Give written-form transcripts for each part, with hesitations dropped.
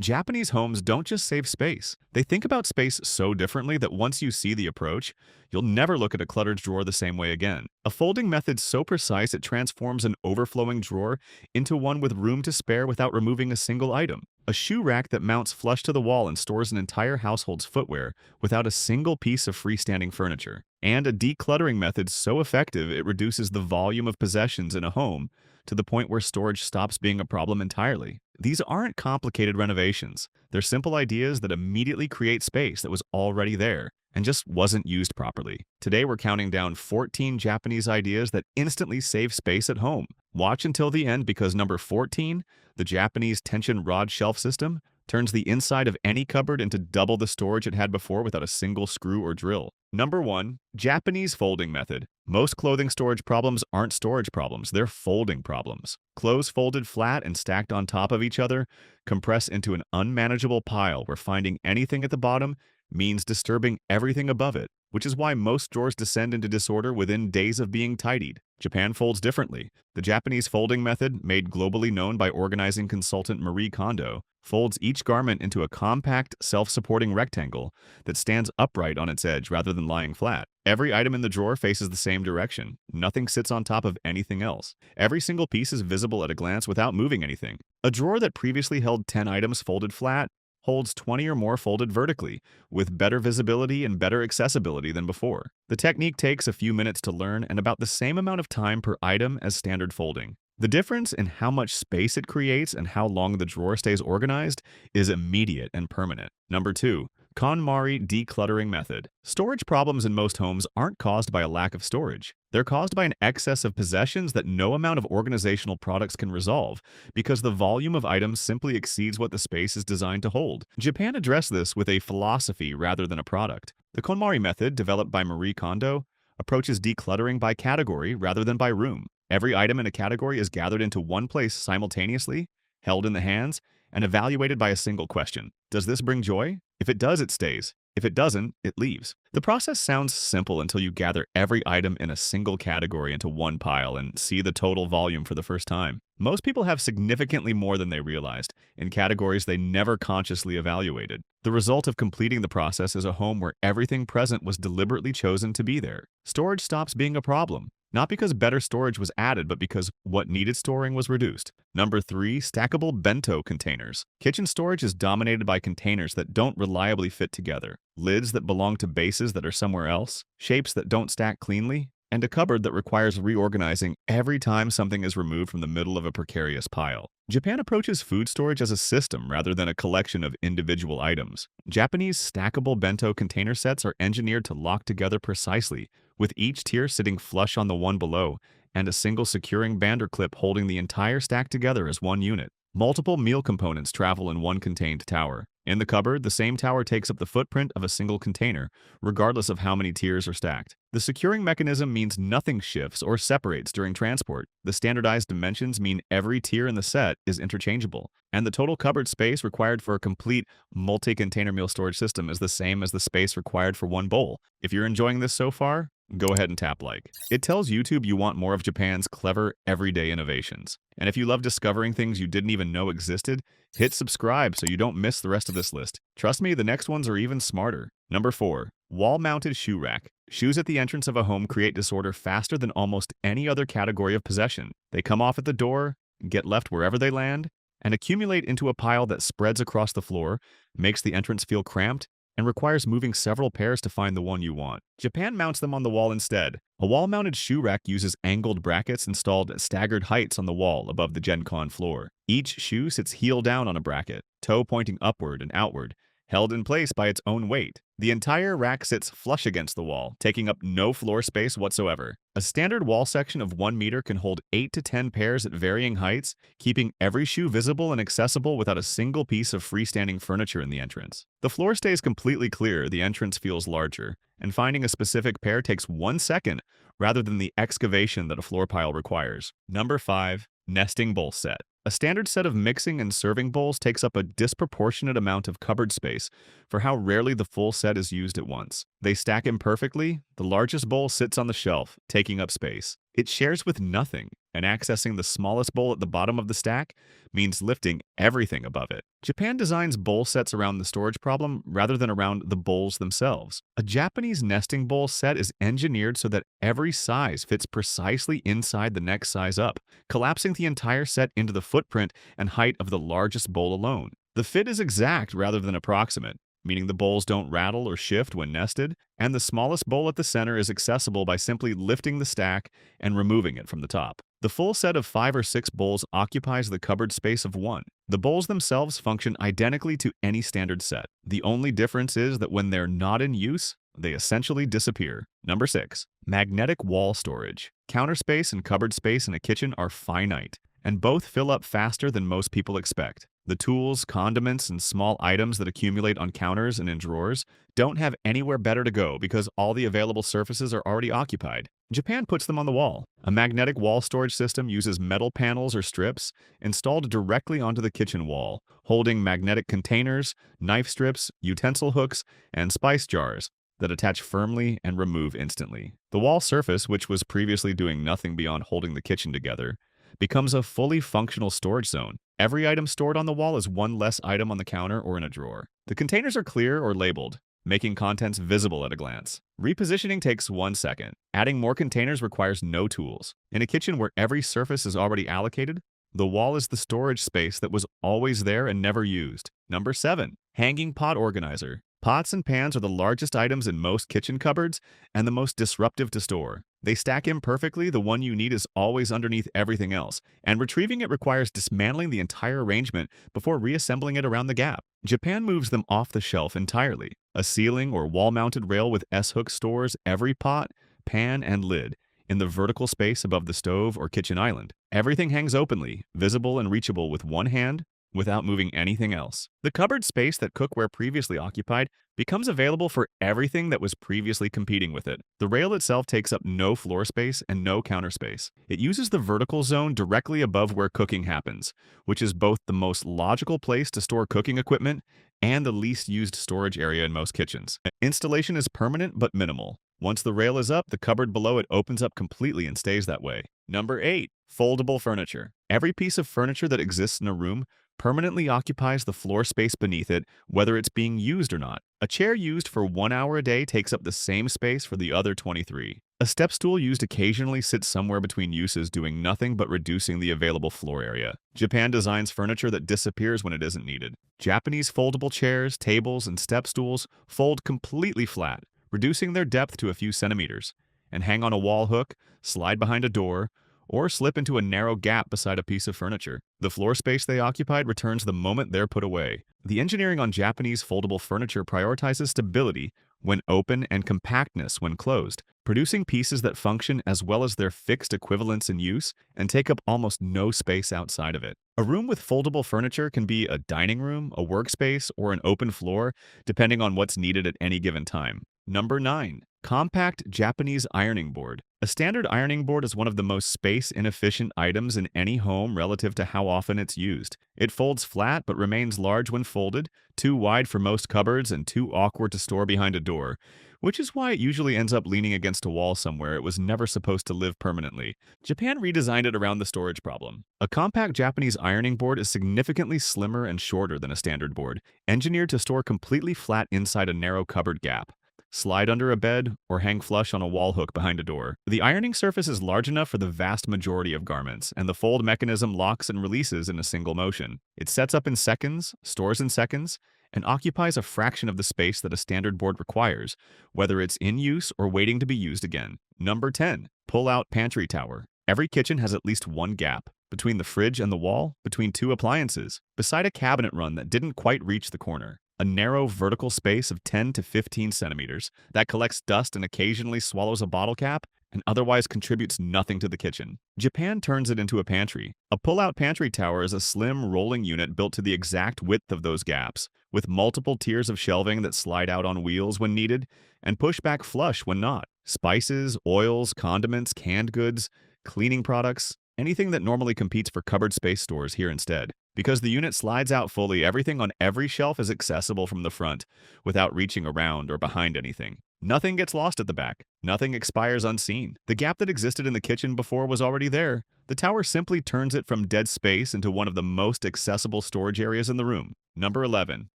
Japanese homes don't just save space. They think about space so differently that once you see the approach, you'll never look at a cluttered drawer the same way again. A folding method so precise it transforms an overflowing drawer into one with room to spare without removing a single item. A shoe rack that mounts flush to the wall and stores an entire household's footwear without a single piece of freestanding furniture. And a decluttering method so effective it reduces the volume of possessions in a home to the point where storage stops being a problem entirely. These aren't complicated renovations. They're simple ideas that immediately create space that was already there and just wasn't used properly. Today we're counting down 14 Japanese ideas that instantly save space at home. Watch until the end because number 14, the Japanese tension rod shelf system, turns the inside of any cupboard into double the storage it had before without a single screw or drill. Number 1. Japanese folding method. Most clothing storage problems aren't storage problems, they're folding problems. Clothes folded flat and stacked on top of each other compress into an unmanageable pile where finding anything at the bottom means disturbing everything above it, which is why most drawers descend into disorder within days of being tidied. Japan folds differently. The Japanese folding method, made globally known by organizing consultant Marie Kondo, folds each garment into a compact, self-supporting rectangle that stands upright on its edge rather than lying flat. Every item in the drawer faces the same direction. Nothing sits on top of anything else. Every single piece is visible at a glance without moving anything. A drawer that previously held 10 items folded flat holds 20 or more folded vertically, with better visibility and better accessibility than before. The technique takes a few minutes to learn and about the same amount of time per item as standard folding. The difference in how much space it creates and how long the drawer stays organized is immediate and permanent. Number 2. KonMari decluttering method. Storage problems in most homes aren't caused by a lack of storage. They're caused by an excess of possessions that no amount of organizational products can resolve because the volume of items simply exceeds what the space is designed to hold. Japan addressed this with a philosophy rather than a product. The KonMari method, developed by Marie Kondo, approaches decluttering by category rather than by room. Every item in a category is gathered into one place simultaneously, held in the hands, and evaluated by a single question. Does this bring joy? If it does, it stays. If it doesn't, it leaves. The process sounds simple until you gather every item in a single category into one pile and see the total volume for the first time. Most people have significantly more than they realized, in categories they never consciously evaluated. The result of completing the process is a home where everything present was deliberately chosen to be there. Storage stops being a problem. Not because better storage was added, but because what needed storing was reduced. Number 3. Stackable bento containers. Kitchen storage is dominated by containers that don't reliably fit together, lids that belong to bases that are somewhere else, shapes that don't stack cleanly, and a cupboard that requires reorganizing every time something is removed from the middle of a precarious pile. Japan approaches food storage as a system rather than a collection of individual items. Japanese stackable bento container sets are engineered to lock together precisely, with each tier sitting flush on the one below, and a single securing band or clip holding the entire stack together as one unit. Multiple meal components travel in one contained tower. In the cupboard, the same tower takes up the footprint of a single container, regardless of how many tiers are stacked. The securing mechanism means nothing shifts or separates during transport. The standardized dimensions mean every tier in the set is interchangeable, and the total cupboard space required for a complete multi-container meal storage system is the same as the space required for one bowl. If you're enjoying this so far, go ahead and tap like. It tells YouTube you want more of Japan's clever, everyday innovations. And if you love discovering things you didn't even know existed, hit subscribe so you don't miss the rest of this list. Trust me, the next ones are even smarter. Number 4. Wall-mounted shoe rack. Shoes at the entrance of a home create disorder faster than almost any other category of possession. They come off at the door, get left wherever they land, and accumulate into a pile that spreads across the floor, makes the entrance feel cramped, and requires moving several pairs to find the one you want. Japan mounts them on the wall instead. A wall-mounted shoe rack uses angled brackets installed at staggered heights on the wall above the genkan floor. Each shoe sits heel down on a bracket, toe pointing upward and outward, held in place by its own weight. The entire rack sits flush against the wall, taking up no floor space whatsoever. A standard wall section of 1 meter can hold 8 to 10 pairs at varying heights, keeping every shoe visible and accessible without a single piece of freestanding furniture in the entrance. The floor stays completely clear, the entrance feels larger, and finding a specific pair takes 1 second rather than the excavation that a floor pile requires. Number 5. Nesting bowl set. A standard set of mixing and serving bowls takes up a disproportionate amount of cupboard space for how rarely the full set is used at once. They stack imperfectly, the largest bowl sits on the shelf, taking up space. It shares with nothing. and accessing the smallest bowl at the bottom of the stack means lifting everything above it. Japan designs bowl sets around the storage problem rather than around the bowls themselves. A Japanese nesting bowl set is engineered so that every size fits precisely inside the next size up, collapsing the entire set into the footprint and height of the largest bowl alone. The fit is exact rather than approximate, meaning the bowls don't rattle or shift when nested, and the smallest bowl at the center is accessible by simply lifting the stack and removing it from the top. The full set of 5 or 6 bowls occupies the cupboard space of one. The bowls themselves function identically to any standard set. The only difference is that when they're not in use, they essentially disappear. Number 6. Magnetic wall storage. Counter space and cupboard space in a kitchen are finite, and both fill up faster than most people expect. The tools, condiments, and small items that accumulate on counters and in drawers don't have anywhere better to go because all the available surfaces are already occupied. Japan puts them on the wall. A magnetic wall storage system uses metal panels or strips installed directly onto the kitchen wall, holding magnetic containers, knife strips, utensil hooks, and spice jars that attach firmly and remove instantly. The wall surface, which was previously doing nothing beyond holding the kitchen together, becomes a fully functional storage zone. Every item stored on the wall is one less item on the counter or in a drawer. The containers are clear or labeled, making contents visible at a glance. Repositioning takes 1 second. Adding more containers requires no tools. In a kitchen where every surface is already allocated, the wall is the storage space that was always there and never used. Number 7. Hanging pot organizer. Pots and pans are the largest items in most kitchen cupboards and the most disruptive to store. They stack imperfectly, the one you need is always underneath everything else, and retrieving it requires dismantling the entire arrangement before reassembling it around the gap. Japan moves them off the shelf entirely. A ceiling or wall-mounted rail with S-hook stores every pot, pan, and lid in the vertical space above the stove or kitchen island. Everything hangs openly, visible and reachable with one hand, without moving anything else. The cupboard space that cookware previously occupied becomes available for everything that was previously competing with it. The rail itself takes up no floor space and no counter space. It uses the vertical zone directly above where cooking happens, which is both the most logical place to store cooking equipment and the least used storage area in most kitchens. Installation is permanent but minimal. Once the rail is up, the cupboard below it opens up completely and stays that way. Number 8. Foldable furniture. Every piece of furniture that exists in a room permanently occupies the floor space beneath it, whether it's being used or not. A chair used for 1 hour a day takes up the same space for the other 23. A step stool used occasionally sits somewhere between uses, doing nothing but reducing the available floor area. Japan designs furniture that disappears when it isn't needed. Japanese foldable chairs, tables, and step stools fold completely flat, reducing their depth to a few centimeters, and hang on a wall hook, slide behind a door, or slip into a narrow gap beside a piece of furniture. The floor space they occupied returns the moment they're put away. The engineering on Japanese foldable furniture prioritizes stability when open and compactness when closed, producing pieces that function as well as their fixed equivalents in use and take up almost no space outside of it. A room with foldable furniture can be a dining room, a workspace, or an open floor, depending on what's needed at any given time. Number 9. Compact Japanese ironing board. A standard ironing board is one of the most space-inefficient items in any home relative to how often it's used. It folds flat but remains large when folded, too wide for most cupboards and too awkward to store behind a door, which is why it usually ends up leaning against a wall somewhere it was never supposed to live permanently. Japan redesigned it around the storage problem. A compact Japanese ironing board is significantly slimmer and shorter than a standard board, engineered to store completely flat inside a narrow cupboard gap, slide under a bed, or hang flush on a wall hook behind a door. The ironing surface is large enough for the vast majority of garments, and the fold mechanism locks and releases in a single motion. It sets up in seconds, stores in seconds, and occupies a fraction of the space that a standard board requires, whether it's in use or waiting to be used again. Number 10. Pull-out pantry tower. Every kitchen has at least one gap, between the fridge and the wall, between two appliances, beside a cabinet run that didn't quite reach the corner. A narrow vertical space of 10 to 15 centimeters that collects dust and occasionally swallows a bottle cap and otherwise contributes nothing to the kitchen. Japan turns it into a pantry. A pull-out pantry tower is a slim rolling unit built to the exact width of those gaps, with multiple tiers of shelving that slide out on wheels when needed and push back flush when not. Spices, oils, condiments, canned goods, cleaning products, anything that normally competes for cupboard space stores here instead. Because the unit slides out fully, everything on every shelf is accessible from the front without reaching around or behind anything. Nothing gets lost at the back. Nothing expires unseen. The gap that existed in the kitchen before was already there. The tower simply turns it from dead space into one of the most accessible storage areas in the room. Number 11.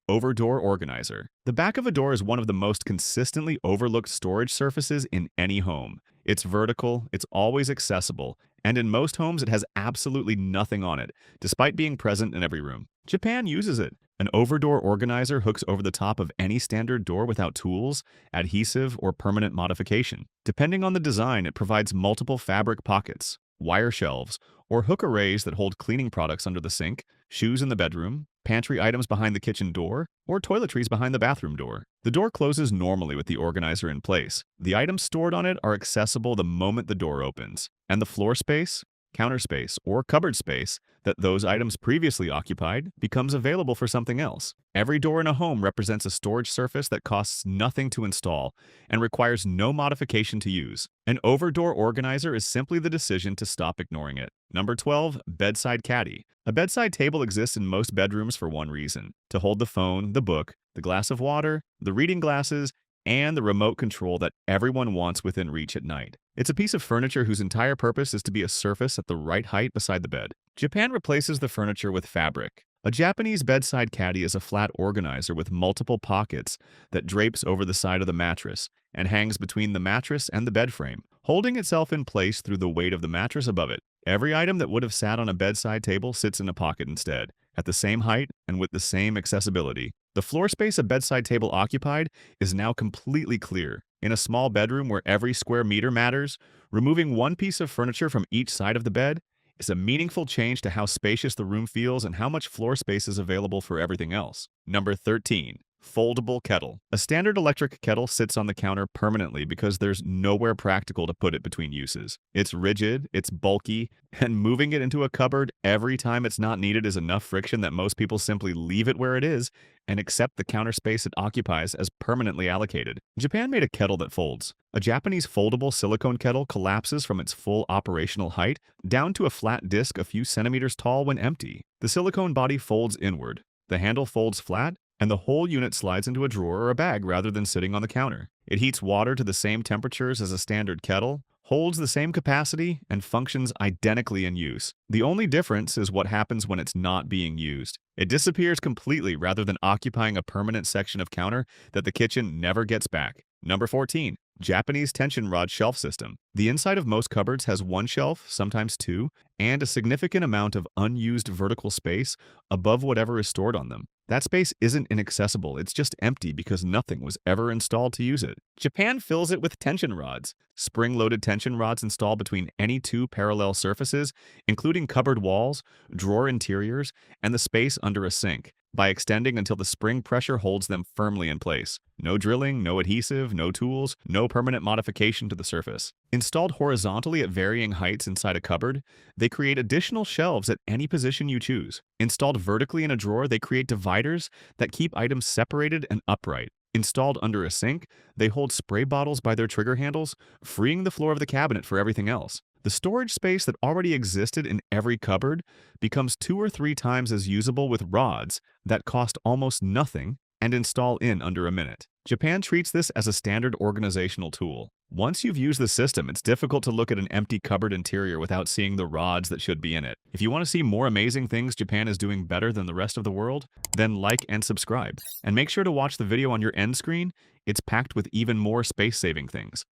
Over-door organizer. The back of a door is one of the most consistently overlooked storage surfaces in any home. It's vertical, it's always accessible, and in most homes it has absolutely nothing on it, despite being present in every room. Japan uses it. An over-door organizer hooks over the top of any standard door without tools, adhesive, or permanent modification. Depending on the design, it provides multiple fabric pockets, wire shelves, or hook arrays that hold cleaning products under the sink, shoes in the bedroom, pantry items behind the kitchen door, or toiletries behind the bathroom door. The door closes normally with the organizer in place. The items stored on it are accessible the moment the door opens, and the floor space, counter space, or cupboard space that those items previously occupied becomes available for something else. Every door in a home represents a storage surface that costs nothing to install and requires no modification to use. An over-door organizer is simply the decision to stop ignoring it. Number 12. Bedside caddy. A bedside table exists in most bedrooms for one reason: to hold the phone, the book, the glass of water, the reading glasses, and the remote control that everyone wants within reach at night. It's a piece of furniture whose entire purpose is to be a surface at the right height beside the bed. Japan replaces the furniture with fabric. A Japanese bedside caddy is a flat organizer with multiple pockets that drapes over the side of the mattress and hangs between the mattress and the bed frame, holding itself in place through the weight of the mattress above it. Every item that would have sat on a bedside table sits in a pocket instead, at the same height and with the same accessibility. The floor space a bedside table occupied is now completely clear. In a small bedroom where every square meter matters, removing one piece of furniture from each side of the bed is a meaningful change to how spacious the room feels and how much floor space is available for everything else. Number 13. Foldable kettle. A standard electric kettle sits on the counter permanently because there's nowhere practical to put it between uses. It's rigid, it's bulky, and moving it into a cupboard every time it's not needed is enough friction that most people simply leave it where it is and accept the counter space it occupies as permanently allocated. Japan made a kettle that folds. A Japanese foldable silicone kettle collapses from its full operational height down to a flat disc a few centimeters tall when empty. The silicone body folds inward. The handle folds flat, and the whole unit slides into a drawer or a bag rather than sitting on the counter. It heats water to the same temperatures as a standard kettle, holds the same capacity, and functions identically in use. The only difference is what happens when it's not being used. It disappears completely rather than occupying a permanent section of counter that the kitchen never gets back. Number 14. Japanese tension rod shelf system. The inside of most cupboards has one shelf, sometimes two, and a significant amount of unused vertical space above whatever is stored on them. That space isn't inaccessible, it's just empty because nothing was ever installed to use it. Japan fills it with tension rods. Spring-loaded tension rods installed between any two parallel surfaces, including cupboard walls, drawer interiors, and the space under a sink, by extending until the spring pressure holds them firmly in place. No drilling, no adhesive, no tools, no permanent modification to the surface. Installed horizontally at varying heights inside a cupboard, they create additional shelves at any position you choose. Installed vertically in a drawer, they create dividers that keep items separated and upright. Installed under a sink, they hold spray bottles by their trigger handles, freeing the floor of the cabinet for everything else. The storage space that already existed in every cupboard becomes 2 or 3 times as usable with rods that cost almost nothing and install in under a minute. Japan treats this as a standard organizational tool. Once you've used the system, it's difficult to look at an empty cupboard interior without seeing the rods that should be in it. If you want to see more amazing things Japan is doing better than the rest of the world, then like and subscribe. And make sure to watch the video on your end screen. It's packed with even more space-saving things.